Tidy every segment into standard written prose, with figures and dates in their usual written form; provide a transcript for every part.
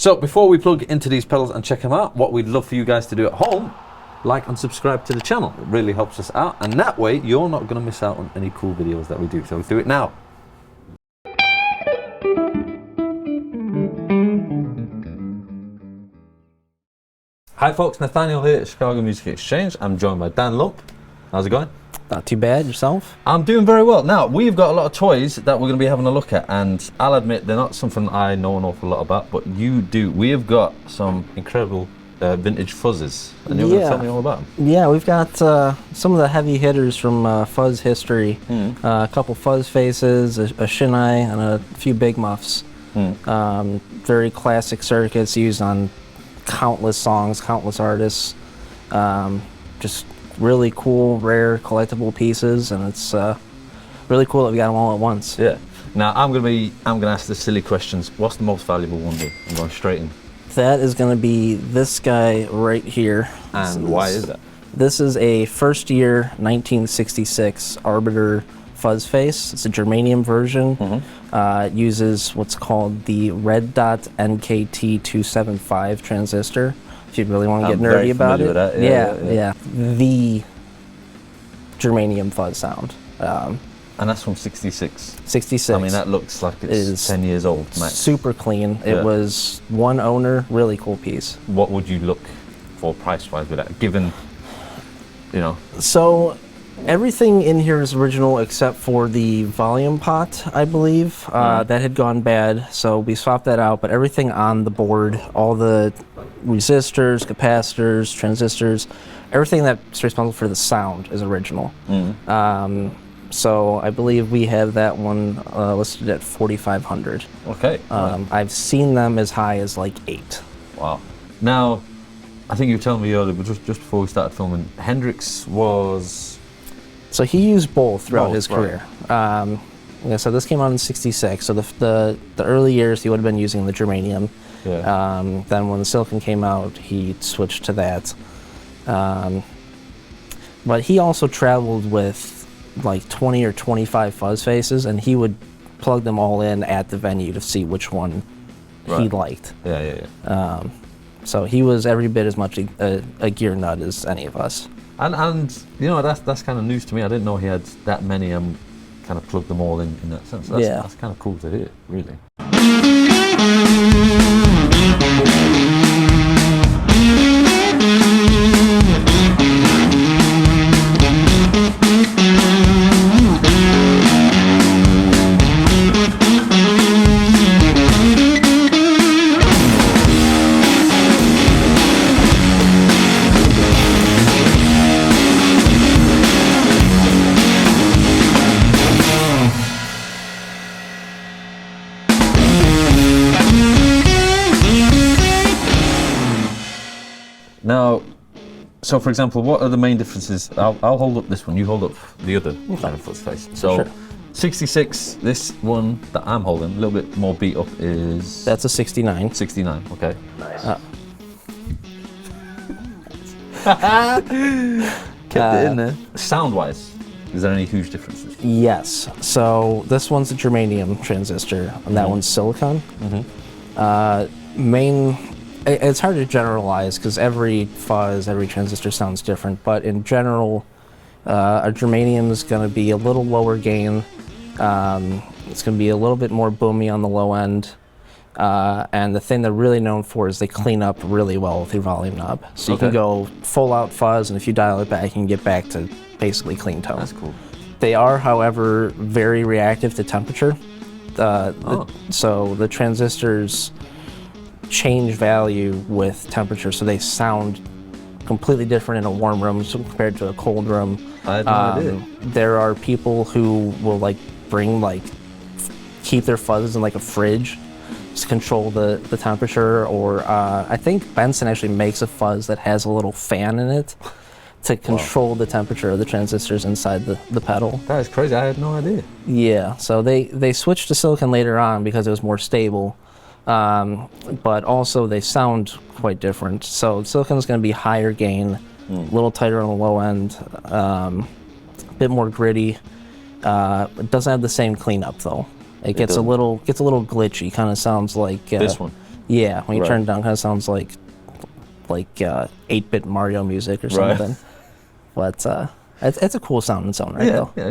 So before we plug into these pedals and check them out, what we'd love for you guys to do at home, like and subscribe to the channel. It really helps us out, and that way you're not going to miss out on any cool videos that we do. So do it now. Hi folks, Nathaniel here at Chicago Music Exchange. I'm joined by Dan Lump. How's it going? Not too bad. Yourself? I'm doing very well. Now, we've got a lot of toys that we're going to be having a look at, and I'll admit they're not something I know an awful lot about, but you do. We have got some incredible vintage fuzzes, and you're going to tell me all about them. Yeah, we've got some of the heavy hitters from fuzz history. A couple Fuzz Faces, a Shin Ei, and a few Big Muffs. Very classic circuits used on countless songs, countless artists. Just really cool, rare, collectible pieces, and it's really cool that we got them all at once. Yeah. Now I'm gonna ask the silly questions. What's the most valuable one? I'm going straight in. That is going to be this guy right here. And why is that? This is a first year 1966 Arbiter Fuzz Face. It's a Germanium version. It uses what's called the red dot NKT 275 transistor. If you really want to get nerdy about it. With that. Yeah. The Germanium fuzz sound. And that's from 66. 66. I mean, that looks like it's 10 years old, max. Super clean. It was one owner, really cool piece. What would you look for price-wise with that, given, you know? So, everything in here is original except for the volume pot, I believe. That had gone bad, so we swapped that out, but everything on the board, all the resistors, capacitors, transistors, everything that's responsible for the sound is original. So I believe we have that one listed at 4,500. Okay. I've seen them as high as like 8. Wow. Now, I think you were telling me earlier, but just before we started filming, Hendrix was... So he used both throughout his career. Yeah, so this came out in 66, so the early years he would have been using the Germanium. Yeah. Then when the Silicon came out, he switched to that. But he also traveled with like 20 or 25 Fuzz Faces, and he would plug them all in at the venue to see which one he liked. Yeah. So he was every bit as much a gear nut as any of us. And you know, that's kind of news to me. I didn't know he had that many kind of plugged them all in that sense. That's kind of cool to hear, really. Now, so for example, what are the main differences? I'll hold up this one, you hold up the other kind of Fuzz Face. So, 66, this one that I'm holding, a little bit more beat up, is... That's a 69. 69, okay. Nice. Kept it in there. Sound-wise, is there any huge differences? Yes. So this one's a Germanium transistor, and that one's silicon. It's hard to generalize because every fuzz, every transistor sounds different, but in general, a Germanium is going to be a little lower gain. It's going to be a little bit more boomy on the low end. And the thing they're really known for is they clean up really well with your volume knob. So you can go full out fuzz, and if you dial it back, you can get back to basically clean tone. That's cool. They are, however, very reactive to temperature. So the transistors change value with temperature, so they sound completely different in a warm room compared to a cold room. I had no idea. There are people who will keep their fuzzes in like a fridge to control the temperature, or I think Binson actually makes a fuzz that has a little fan in it to control the temperature of the transistors inside the pedal. That is crazy, I had no idea. Yeah, so they switched to silicon later on because it was more stable. But also they sound quite different. So silicon is going to be higher gain, a little tighter on the low end, a bit more gritty. It doesn't have the same cleanup though. It gets a little glitchy. Kind of sounds like this one. Yeah, when you turn it down, kind of sounds like 8-bit Mario music or something. But it's a cool sound in its own right, though. Yeah.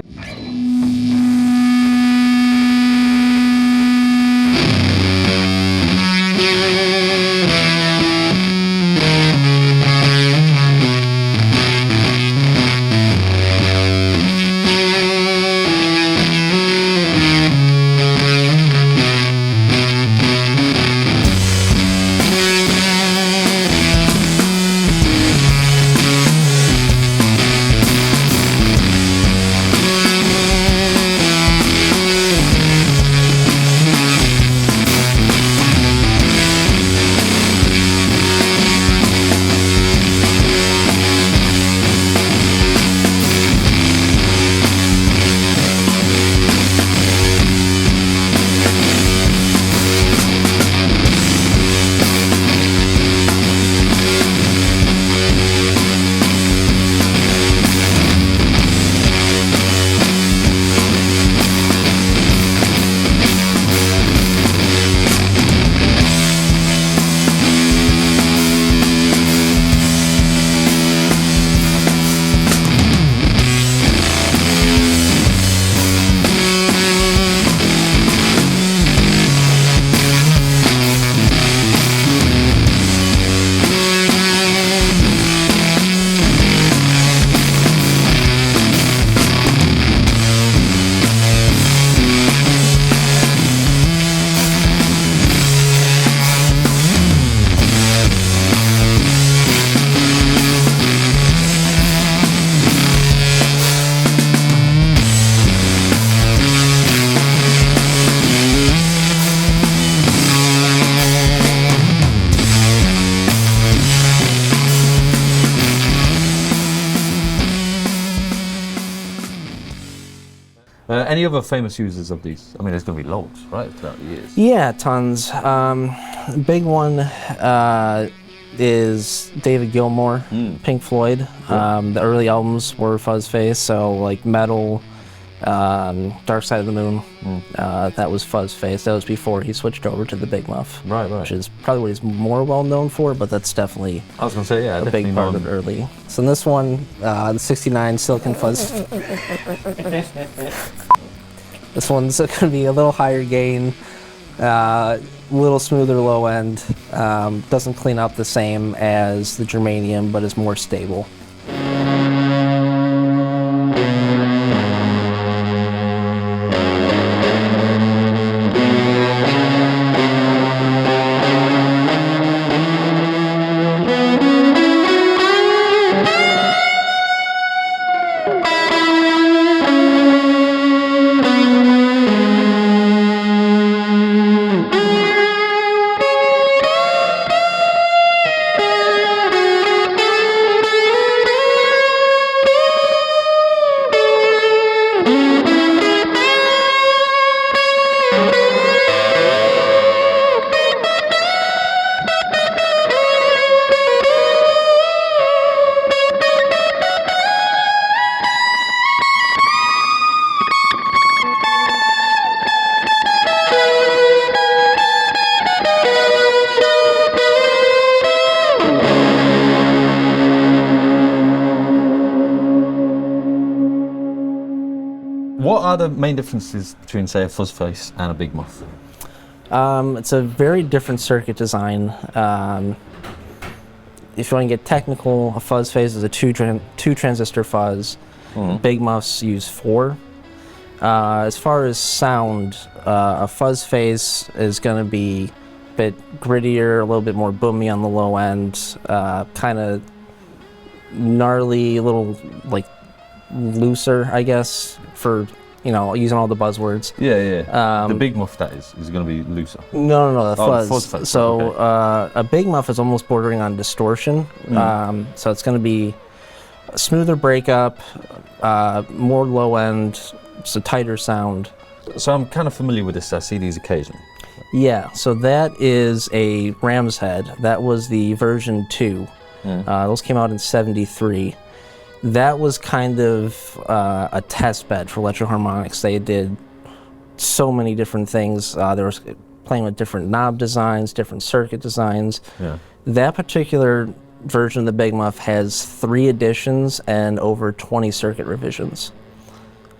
Any other famous users of these? I mean, there's going to be loads, right, throughout the years. Yeah, tons. Big one is David Gilmour, Pink Floyd. The early albums were Fuzz Face, so like Meadow, Dark Side of the Moon. That was Fuzz Face. That was before he switched over to the Big Muff. Right. Which is probably what he's more well known for, but that's definitely I was going to say, yeah, a big part of it early. So in this one, the 69 Silicon Fuzz. This one's going to be a little higher gain, a little smoother low end. Doesn't clean up the same as the Germanium, but is more stable. What are the main differences between, say, a Fuzz Face and a Big Muff? It's a very different circuit design. If you want to get technical, a Fuzz Face is a two transistor fuzz. Big Muffs use 4. As far as sound, a Fuzz Face is going to be a bit grittier, a little bit more boomy on the low end, kind of gnarly, a little like looser, I guess, for using all the buzzwords. Yeah. The Big Muff, that is going to be looser. No, the Fuzz. Fuzz Face. So okay. A Big Muff is almost bordering on distortion. So it's going to be a smoother breakup, more low end, it's a tighter sound. So I'm kind of familiar with this. I see these occasionally. Yeah, so that is a Ram's Head. That was the version 2. Those came out in '73. That was kind of a test bed for Electro-Harmonix. They did so many different things. There was playing with different knob designs, different circuit designs. Yeah. That particular version of the Big Muff has 3 editions and over 20 circuit revisions.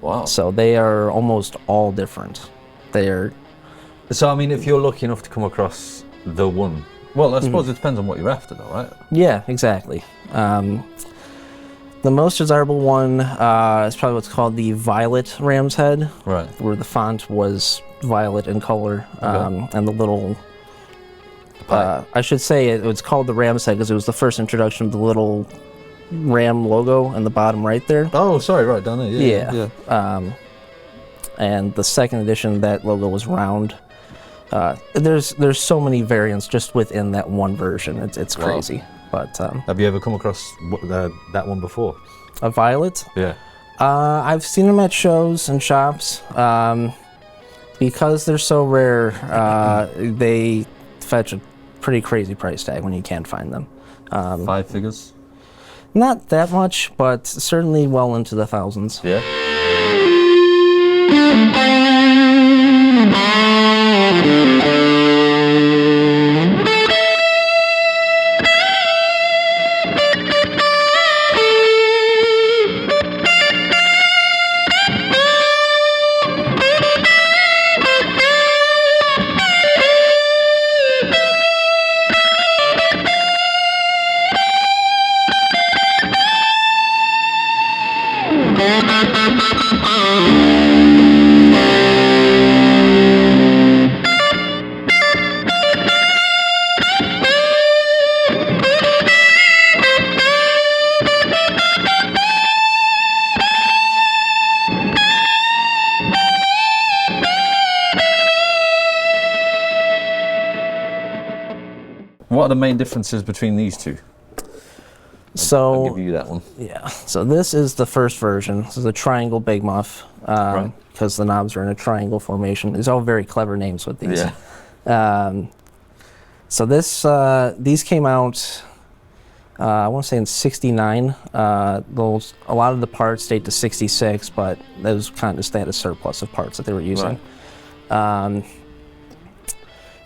Wow. So they are almost all different. They're... So, I mean, if you're lucky enough to come across the one, well, I suppose it depends on what you're after, though, right? Yeah, exactly. The most desirable one is probably what's called the Violet Ram's Head, Right. where the font was violet in color, and the little... I should say it was called the Ram's Head because it was the first introduction of the little ram logo in the bottom right there. Oh, sorry, right down there. Yeah. And the second edition, that logo was round. There's so many variants just within that one version. It's crazy. But have you ever come across that one before? A violet? Yeah. I've seen them at shows and shops. Because they're so rare, they fetch a pretty crazy price tag when you can't find them. 5 figures? Not that much, but certainly well into the thousands. Yeah. What are the main differences between these two? So I'll give you that one. Yeah. So this is the first version. This is a triangle Big Muff because the knobs are in a triangle formation. There's all very clever names with these. Yeah. So these came out, I want to say in '69. A lot of the parts date to '66, but those kind of they had a surplus of parts that they were using. Right.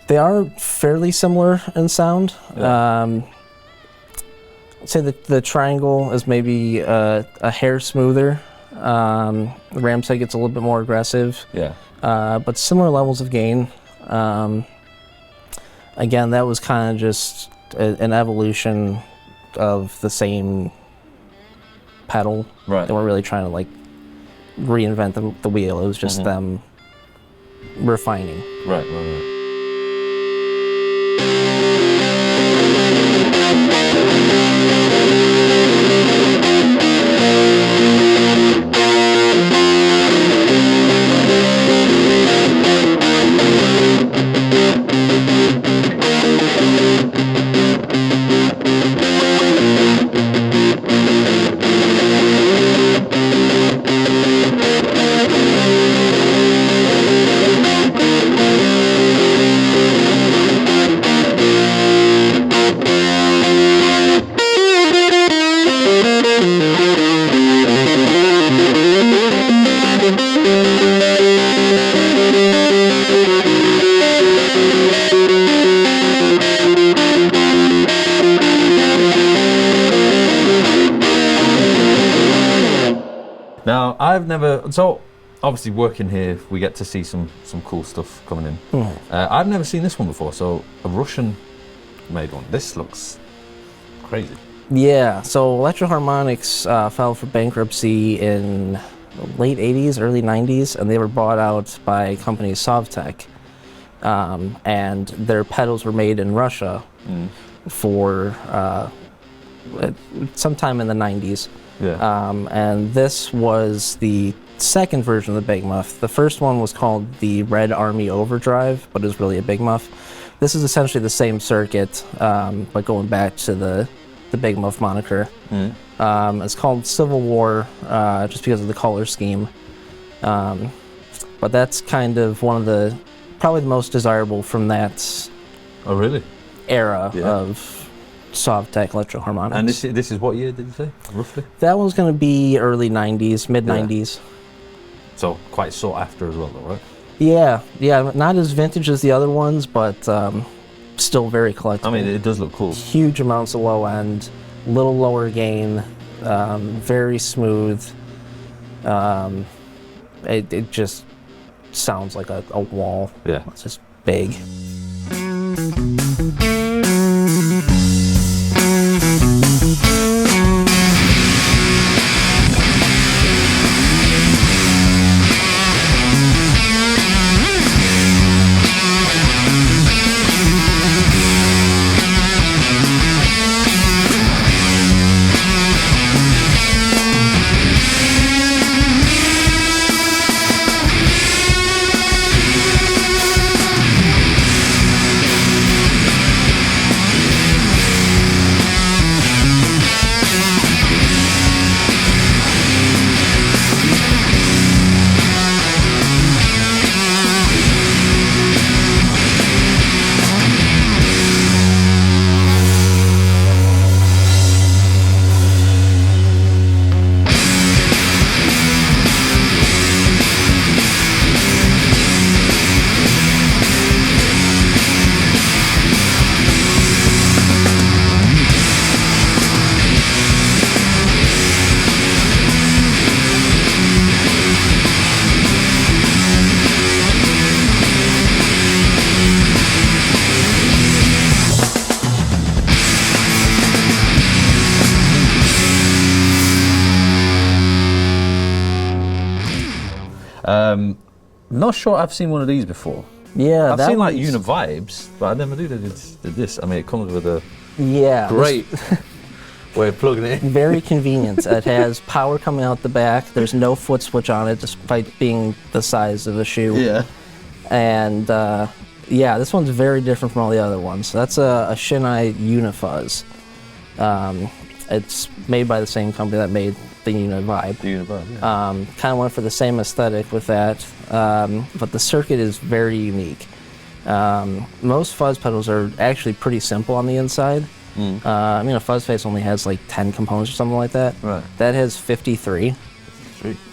They are fairly similar in sound. Yeah. I'd say that the triangle is maybe a hair smoother. The Ram's Head gets a little bit more aggressive. Yeah. But similar levels of gain. Again, that was kind of just an evolution of the same pedal. Right. They weren't really trying to like reinvent the wheel. It was just them refining. Right, right, right. Now, I've never, so obviously working here, we get to see some cool stuff coming in. I've never seen this one before, so a Russian made one. This looks crazy. Yeah, so Electro-Harmonix fell for bankruptcy in the late 80s, early 90s, and they were bought out by company Sovtek. And their pedals were made in Russia for sometime in the 90s. Yeah. And this was the second version of the Big Muff. The first one was called the Red Army Overdrive, but it was really a Big Muff. This is essentially the same circuit, but going back to the Big Muff moniker. It's called Civil War, just because of the color scheme. But that's kind of one of the, probably the most desirable from that Oh, really? era of Sovtek Electro-Harmonix. And this is what year, did you say, roughly? That one's going to be early 90s, mid 90s. So quite sought after as well, though, right? Yeah, not as vintage as the other ones, but still very collectible. I mean, it does look cool. Huge amounts of low end, little lower gain, very smooth. It just sounds like a wall. Yeah. It's just big. Not sure I've seen one of these before. Yeah, I've seen like Uni-Vibes, but I never knew they did this. I mean, it comes with a great way of plugging it in. Very convenient. It has power coming out the back. There's no foot switch on it, despite being the size of a shoe. Yeah. And yeah, this one's very different from all the other ones. That's a Shin Ei Uni-Fuzz. It's made by the same company that made the Uni-Vibe. The Uni-Vibe, yeah. Kind of went for the same aesthetic with that, but the circuit is very unique. Most fuzz pedals are actually pretty simple on the inside. I mean, a fuzz face only has like 10 components or something like that. Right. That has 53.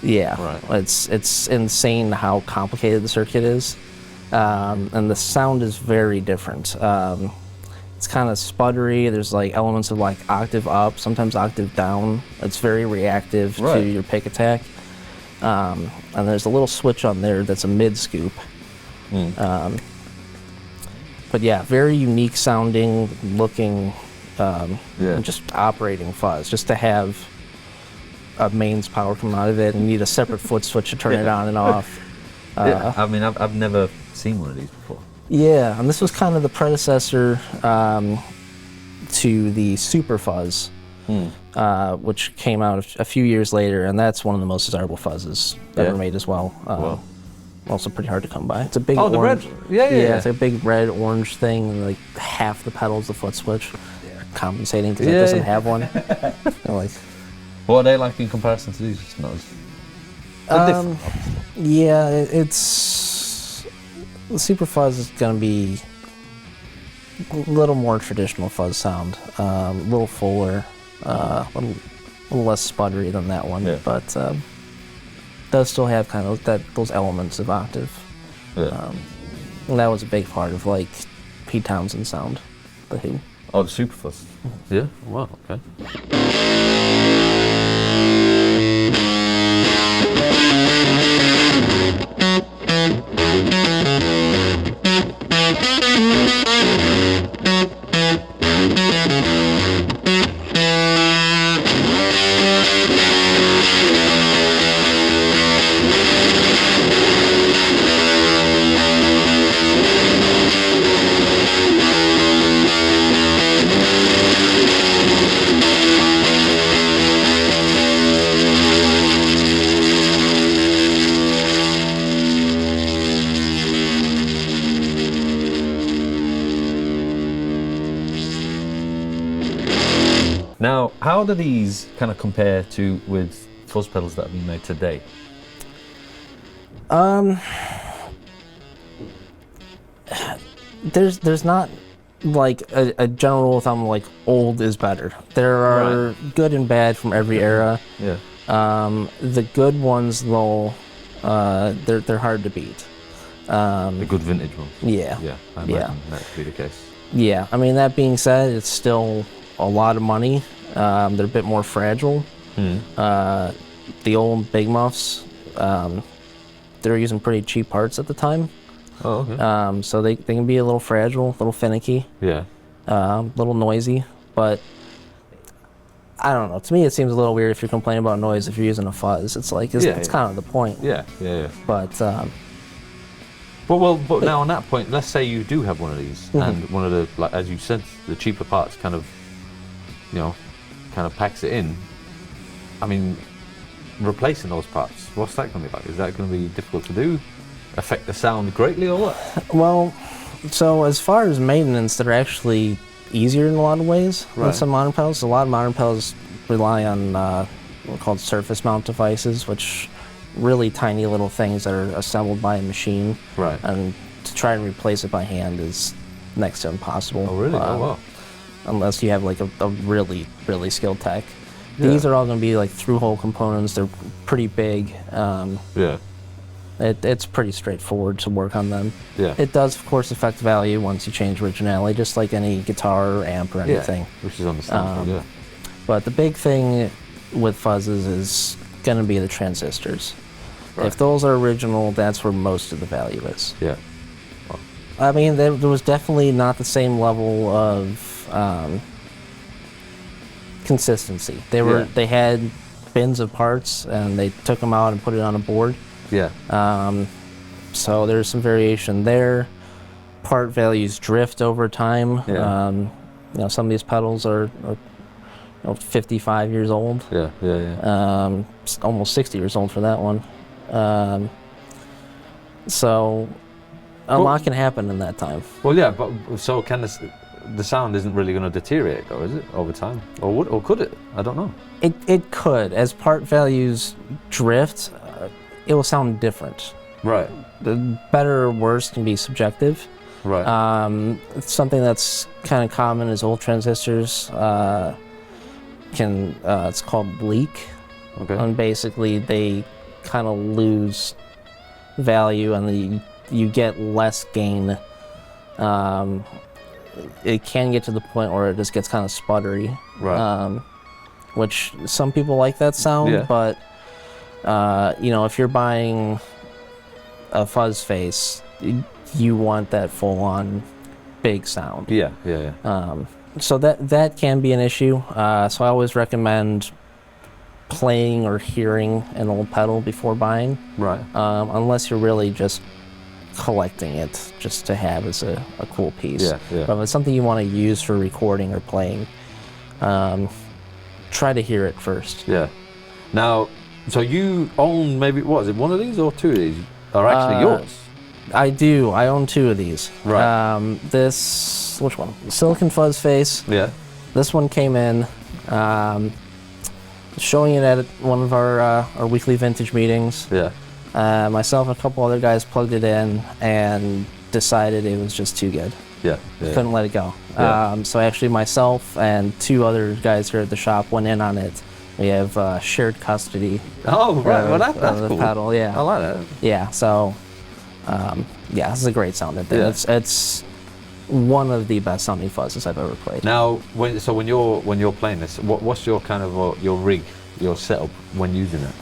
Yeah. Right. It's insane how complicated the circuit is, and the sound is very different. It's kind of sputtery. There's like elements of like octave up, sometimes octave down. It's very reactive to your pick attack. And there's a little switch on there that's a mid scoop. But yeah, very unique sounding, looking, and just operating fuzz. Just to have a mains power coming out of it and need a separate foot switch to turn it on and off. Yeah, I mean, I've never seen one of these before. Yeah, and this was kind of the predecessor to the Super Fuzz, which came out a few years later, and that's one of the most desirable fuzzes ever made as well. Also pretty hard to come by. It's a big orange. The red. Yeah. It's a big red orange thing, and like half the pedal's the foot switch, compensating because it doesn't have one. Like, what are they like in comparison to these? It's not as yeah, it's the Super Fuzz is gonna be a little more traditional fuzz sound, a little fuller, a little less sputtery than that one, but does still have kind of those elements of octave. And that was a big part of like Pete Townsend's sound, the Who. Oh, the Super Fuzz. Yeah. Wow. Okay. Now, how do these kind of compare with fuzz pedals that have been made today? There's not like a general rule of thumb like old is better. There are good and bad from every era. Yeah. The good ones though, they're hard to beat. A good vintage one. Yeah. Yeah, I imagine that could be the case. Yeah, I mean, that being said, it's still a lot of money. They're a bit more fragile. The old Big Muffs, they were using pretty cheap parts at the time. Oh, okay. So they can be a little fragile, a little finicky. Yeah. A little noisy, but I don't know. To me, it seems a little weird if you're complaining about noise if you're using a fuzz. It's like, it's kind of the point. Yeah, yeah, yeah. But, but now on that point, let's say you do have one of these, and one of the, like as you said, the cheaper parts kind of, kind of packs it in. I mean, replacing those parts, what's that going to be like? Is that going to be difficult to do? Affect the sound greatly, or what? Well, so as far as maintenance, they're actually easier in a lot of ways than some modern pedals. A lot of modern pedals rely on what are called surface mount devices, which really tiny little things that are assembled by a machine. Right. And to try and replace it by hand is next to impossible. Oh, really? Oh, wow. Unless you have like a really, really skilled tech. These are all going to be like through-hole components. They're pretty big. Yeah. It's pretty straightforward to work on them. Yeah. It does, of course, affect value once you change originality, just like any guitar or amp or anything. Which is understandable, yeah. But the big thing with fuzzes is going to be the transistors. Right. If those are original, that's where most of the value is. Yeah. Well, I mean, there was definitely not the same level of consistency. They had bins of parts, and they took them out and put it on a board. Yeah. So there's some variation there. Part values drift over time. Yeah. Some of these pedals are 55 years old. Yeah. Almost 60 years old for that one. So a lot can happen in that time. Well, yeah, but so can the sound isn't really going to deteriorate, though, is it, over time? Or could it? I don't know. It could. As part values drift, it will sound different. Right. The better or worse can be subjective. Right. Something that's kind of common is old transistors it's called leak. Okay. And basically they kind of lose value and you get less gain. It can get to the point where it just gets kind of sputtery. Right. Which some people like that sound, but if you're buying a fuzz face, you want that full-on big sound. Yeah. So that can be an issue. So I always recommend playing or hearing an old pedal before buying. Right. Unless you're really just collecting it just to have as a cool piece. Yeah. But if it's something you want to use for recording or playing, try to hear it first. Yeah. Now, so you own maybe, what is it, one of these or two of these are actually yours? I do. I own two of these. Right. Which one? Silicon Fuzz Face. Yeah. This one came in, showing it at one of our weekly vintage meetings. Yeah. Myself and a couple other guys plugged it in and decided it was just too good. Yeah. Couldn't let it go. Yeah. So actually myself and two other guys here at the shop went in on it. We have shared custody. Oh, right. Well, that's the cool. pedal, yeah. I like that. Yeah, so, this is a great sounding thing. Yeah. It's one of the best sounding fuzzes I've ever played. Now, when you're playing this, what's your kind of your rig, your setup when using it?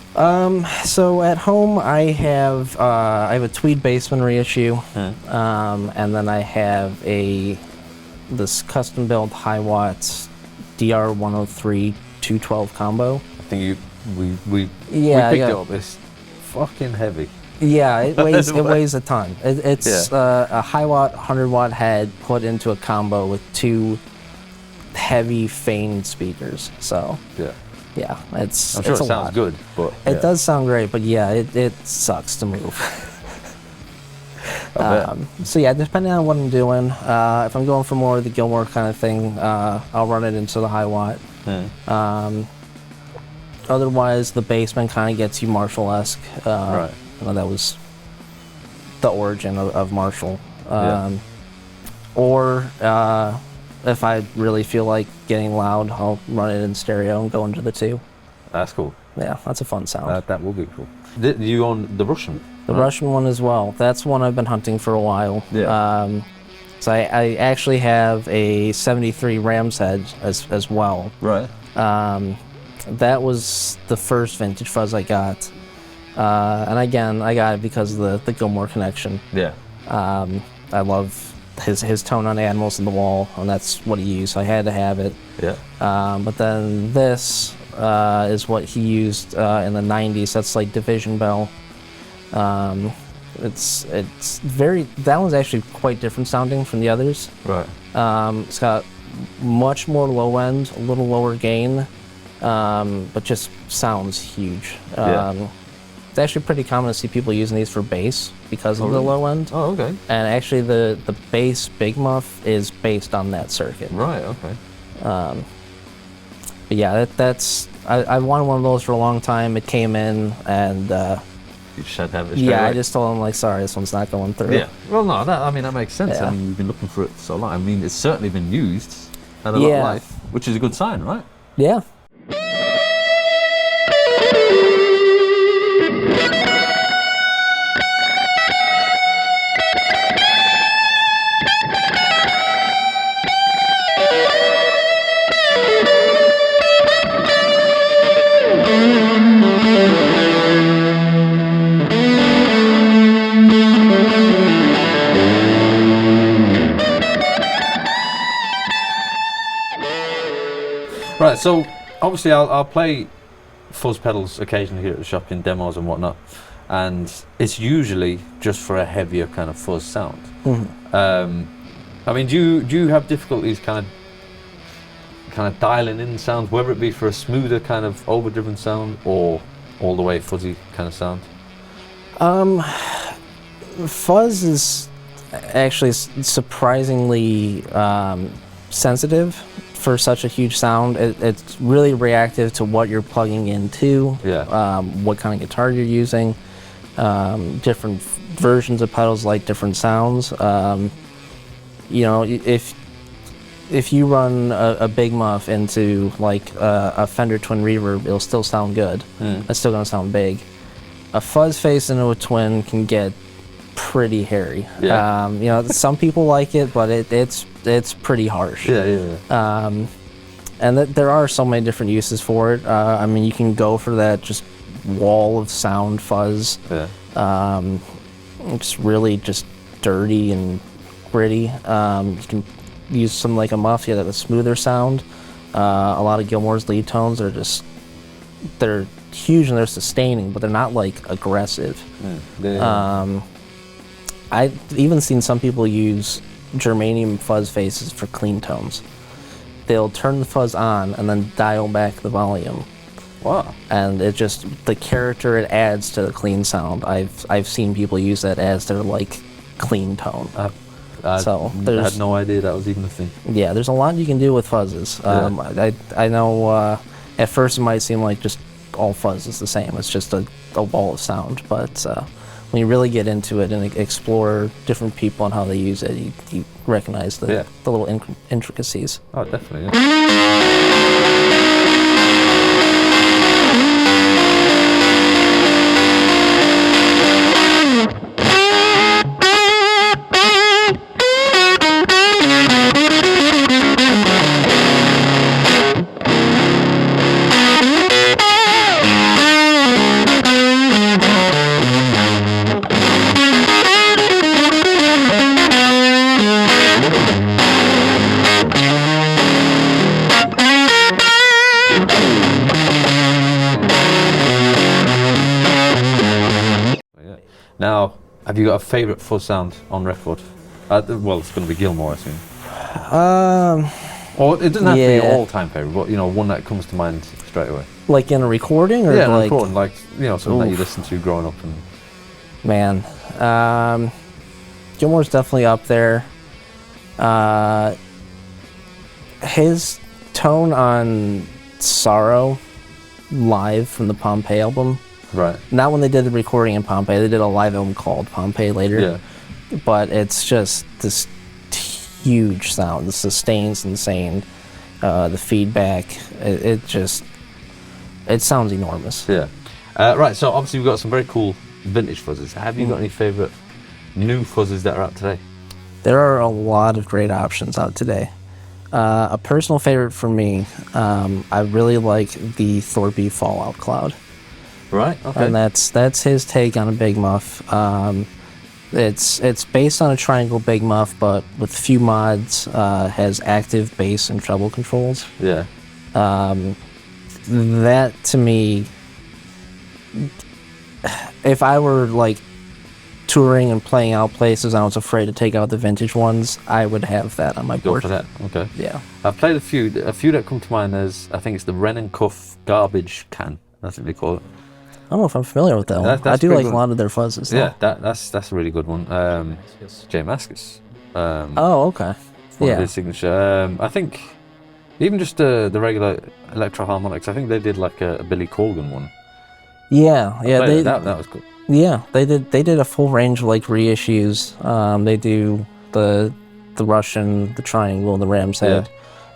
So at home I have a Tweed Bassman reissue, and then I have this custom built high watts DR103 212 combo. I think we picked it up. It's fucking heavy. Yeah, it weighs a ton. It's a high watt 100-watt head put into a combo with two heavy feigned speakers. So yeah, it's I'm sure it's it a sounds lot. good, but It does sound great, but yeah, it sucks to move. So yeah, depending on what I'm doing, if I'm going for more of the Gilmore kind of thing, I'll run it into the high watt. Otherwise, the Bassman kind of gets you Marshall-esque. Right. That was the origin of Marshall. Yeah. Or if I really feel like getting loud, I'll run it in stereo and go into the two. That's cool. Yeah, that's a fun sound. That will be cool. You own the Russian? The Russian one as well. That's one I've been hunting for a while. Yeah. So I actually have a 73 Ram's head as well. Right. That was the first Vintage Fuzz I got. And again, I got it because of the Gilmore connection. Yeah. I love his tone on Animals in the Wall, and that's what he used, so I had to have it. Yeah. But then this is what he used in the 90s. That's like Division Bell. It's very, that one's actually quite different sounding from the others. Right. It's got much more low end, a little lower gain, but just sounds huge. It's actually pretty common to see people using these for bass because of the low end. Oh, okay. And actually the bass Big Muff is based on that circuit. Right, okay. But yeah, I wanted one of those for a long time. It came in and You just had to have it straight yeah, away. I just told him like, sorry, this one's not going through. Yeah. Well, no, that makes sense. Yeah. I mean, you've been looking for it for so long. I mean, it's certainly been used and a lot of life, which is a good sign, right? Yeah. Right, so obviously I'll play fuzz pedals occasionally here at the shop in demos and whatnot, and it's usually just for a heavier kind of fuzz sound. I mean, do you have difficulties kind of dialing in sounds, whether it be for a smoother kind of overdriven sound or all the way fuzzy kind of sound? Fuzz is actually surprisingly sensitive for such a huge sound. It's really reactive to what you're plugging into, what kind of guitar you're using. Different versions of pedals like different sounds. You know, if you run a Big Muff into like a Fender Twin Reverb, it'll still sound good. It's still gonna sound big. A Fuzz Face into a Twin can get pretty hairy. You know, some people like it, but it's pretty harsh. And there are so many different uses for it. I mean, you can go for that just wall of sound fuzz. It's really just dirty and gritty. You can use something like a Muff, that a smoother sound. A lot of Gilmore's lead tones are they're huge and they're sustaining, but they're not like aggressive. I've even seen some people use Germanium Fuzz Faces for clean tones. They'll turn the fuzz on and then dial back the volume. Wow. And it just, the character it adds to the clean sound. I've seen people use that as their like clean tone. I had no idea that was even a thing. Yeah, there's a lot you can do with fuzzes. I know at first it might seem like just all fuzz is the same. It's just a wall of sound, but when you really get into it and explore different people and how they use it, you recognize the little intricacies. Oh, definitely. Yeah. Now, have you got a favourite fuzz sound on record? Well, it's going to be Gilmore, I assume. Or it doesn't have to be your all-time favourite, but one that comes to mind straight away. Like in a recording, or in a recording, like something that you listened to growing up. Man, Gilmore's definitely up there. His tone on Sorrow live from the Pompeii album. Right. Not when they did the recording in Pompeii. They did a live album called Pompeii later. Yeah. But it's just this huge sound. The sustain's insane. The feedback, it sounds enormous. Yeah. Right, so obviously we've got some very cool vintage fuzzes. Have you got any favourite new fuzzes that are out today? There are a lot of great options out today. A personal favorite for me, I really like the Thorpe Fallout Cloud. Right. Okay. And that's his take on a Big Muff. It's based on a triangle Big Muff, but with few mods. Has active bass and treble controls. Yeah. That to me, if I were like touring and playing out places, I was afraid to take out the vintage ones, I would have that on my board. Go for that. Okay. Yeah. I've played a few that come to mind. As I think it's the Wren and Cuff garbage can. That's what they call it. I don't know if I'm familiar with that one. I do like a lot of their fuzzes. Yeah, that's a really good one. Jay Mascis. Oh, okay. One of his signature. I think even just the regular Electro-Harmonix. I think they did like a Billy Corgan one. Yeah, that was cool. Yeah, they did a full range of like reissues. They do the Russian, the triangle, the Ram's head,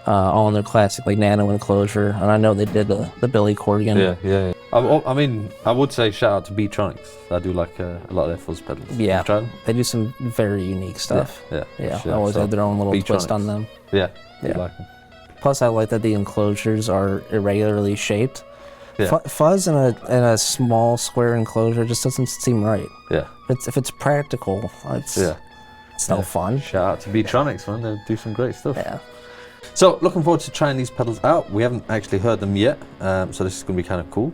all in their classic like nano enclosure. And I know they did the Billy Corgan. Yeah. I mean, I would say shout out to Beatronics. I do like a lot of their fuzz pedals. Yeah, they do some very unique stuff. Yeah. They always have their own little twist on them. Yeah. Like them. Plus, I like that the enclosures are irregularly shaped. Yeah. Fuzz in a small square enclosure just doesn't seem right. Yeah. If it's practical, it's no fun. Shout out to Beatronics, man. They do some great stuff. Yeah. So looking forward to trying these pedals out. We haven't actually heard them yet, so this is going to be kind of cool.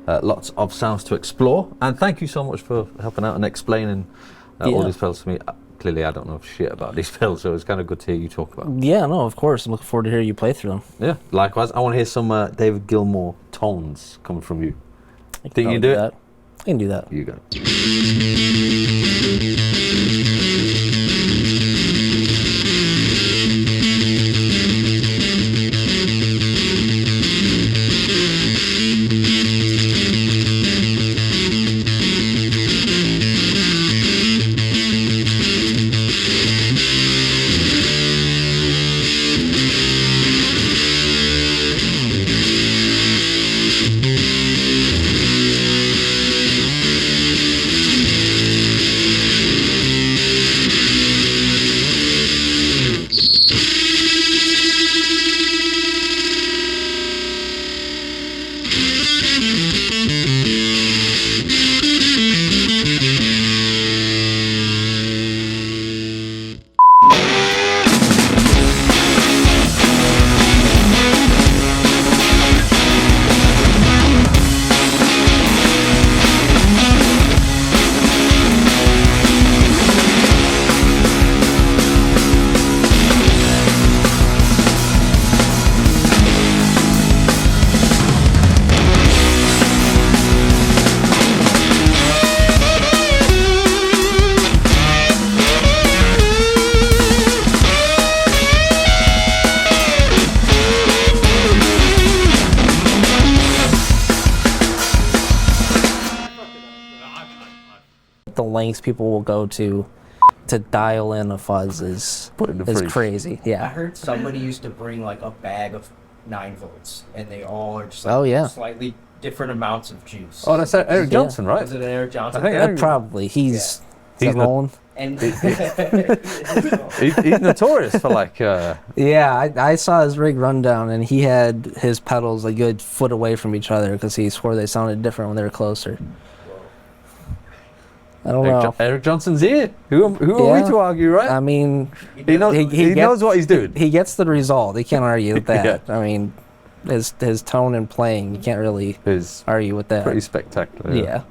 Lots of sounds to explore, and thank you so much for helping out and explaining all these pedals to me. Clearly, I don't know shit about these pedals, so it's kind of good to hear you talk about them. Yeah, no, of course. I'm looking forward to hearing you play through them. Yeah, likewise. I want to hear some David Gilmour tones coming from you. Think you can do it? I can do that. You got it. The lengths people will go to dial in a fuzz is crazy. I Yeah. heard somebody used to bring like a bag of 9 volts, and they all are just like slightly different amounts of juice. Oh, that's Eric Johnson, right? Is it Eric Johnson? I think Eric, Probably. He's rolling. And he's notorious for like. Yeah, I saw his rig rundown, and he had his pedals a good foot away from each other because he swore they sounded different when they were closer. I don't know. Eric Johnson's here. Who are we to argue, right? I mean, he knows what he's doing. He gets the result. He can't argue with that. I mean, his tone and playing, you can't really argue with that. Pretty spectacular. Yeah.